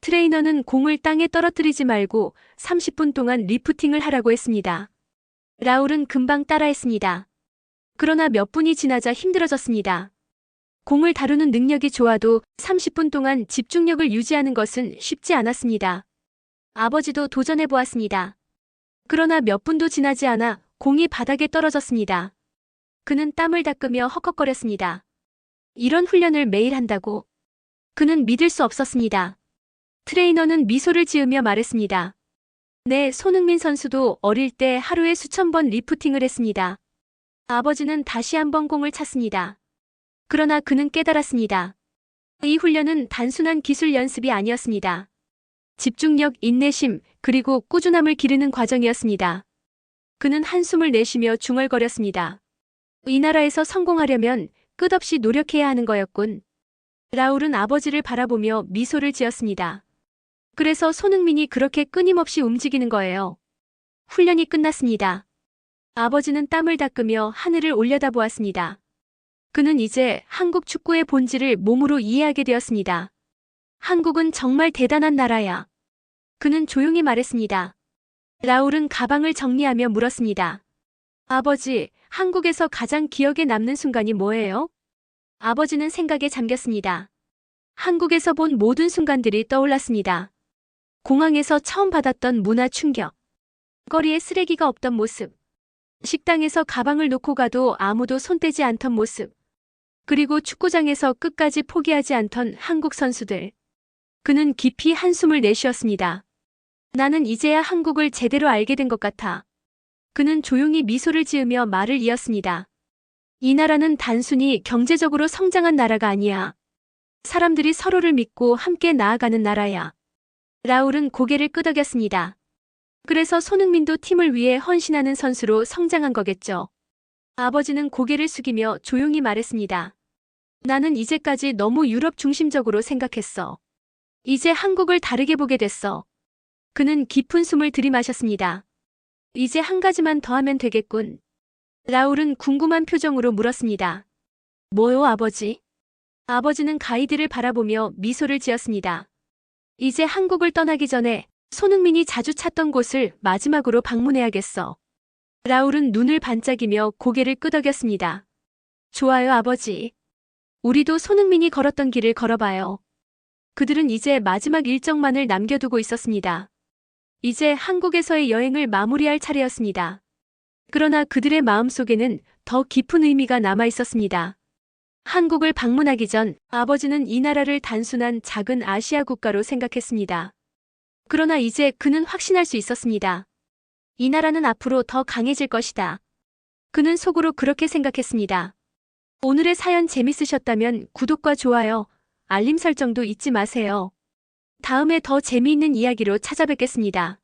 트레이너는 공을 땅에 떨어뜨리지 말고 30분 동안 리프팅을 하라고 했습니다. 라울은 금방 따라했습니다. 그러나 몇 분이 지나자 힘들어졌습니다. 공을 다루는 능력이 좋아도 30분 동안 집중력을 유지하는 것은 쉽지 않았습니다. 아버지도 도전해 보았습니다. 그러나 몇 분도 지나지 않아 공이 바닥에 떨어졌습니다. 그는 땀을 닦으며 헉헉거렸습니다. 이런 훈련을 매일 한다고? 그는 믿을 수 없었습니다. 트레이너는 미소를 지으며 말했습니다. 네, 손흥민 선수도 어릴 때 하루에 수천 번 리프팅을 했습니다. 아버지는 다시 한번 공을 찼습니다. 그러나 그는 깨달았습니다. 이 훈련은 단순한 기술 연습이 아니었습니다. 집중력, 인내심, 그리고 꾸준함을 기르는 과정이었습니다. 그는 한숨을 내쉬며 중얼거렸습니다. 이 나라에서 성공하려면 끝없이 노력해야 하는 거였군. 라울은 아버지를 바라보며 미소를 지었습니다. 그래서 손흥민이 그렇게 끊임없이 움직이는 거예요. 훈련이 끝났습니다. 아버지는 땀을 닦으며 하늘을 올려다보았습니다. 그는 이제 한국 축구의 본질을 몸으로 이해하게 되었습니다. 한국은 정말 대단한 나라야. 그는 조용히 말했습니다. 라울은 가방을 정리하며 물었습니다. 아버지, 한국에서 가장 기억에 남는 순간이 뭐예요? 아버지는 생각에 잠겼습니다. 한국에서 본 모든 순간들이 떠올랐습니다. 공항에서 처음 받았던 문화 충격. 거리에 쓰레기가 없던 모습. 식당에서 가방을 놓고 가도 아무도 손대지 않던 모습. 그리고 축구장에서 끝까지 포기하지 않던 한국 선수들. 그는 깊이 한숨을 내쉬었습니다. 나는 이제야 한국을 제대로 알게 된 것 같아. 그는 조용히 미소를 지으며 말을 이었습니다. 이 나라는 단순히 경제적으로 성장한 나라가 아니야. 사람들이 서로를 믿고 함께 나아가는 나라야. 라울은 고개를 끄덕였습니다. 그래서 손흥민도 팀을 위해 헌신하는 선수로 성장한 거겠죠. 아버지는 고개를 숙이며 조용히 말했습니다. 나는 이제까지 너무 유럽 중심적으로 생각했어. 이제 한국을 다르게 보게 됐어. 그는 깊은 숨을 들이마셨습니다. 이제 한 가지만 더 하면 되겠군. 라울은 궁금한 표정으로 물었습니다. 뭐요, 아버지? 아버지는 가이드를 바라보며 미소를 지었습니다. 이제 한국을 떠나기 전에 손흥민이 자주 찾던 곳을 마지막으로 방문해야겠어. 라울은 눈을 반짝이며 고개를 끄덕였습니다. 좋아요, 아버지. 우리도 손흥민이 걸었던 길을 걸어봐요. 그들은 이제 마지막 일정만을 남겨두고 있었습니다. 이제 한국에서의 여행을 마무리할 차례였습니다. 그러나 그들의 마음속에는 더 깊은 의미가 남아 있었습니다. 한국을 방문하기 전 아버지는 이 나라를 단순한 작은 아시아 국가로 생각했습니다. 그러나 이제 그는 확신할 수 있었습니다. 이 나라는 앞으로 더 강해질 것이다. 그는 속으로 그렇게 생각했습니다. 오늘의 사연 재밌으셨다면 구독과 좋아요, 알림 설정도 잊지 마세요. 다음에 더 재미있는 이야기로 찾아뵙겠습니다.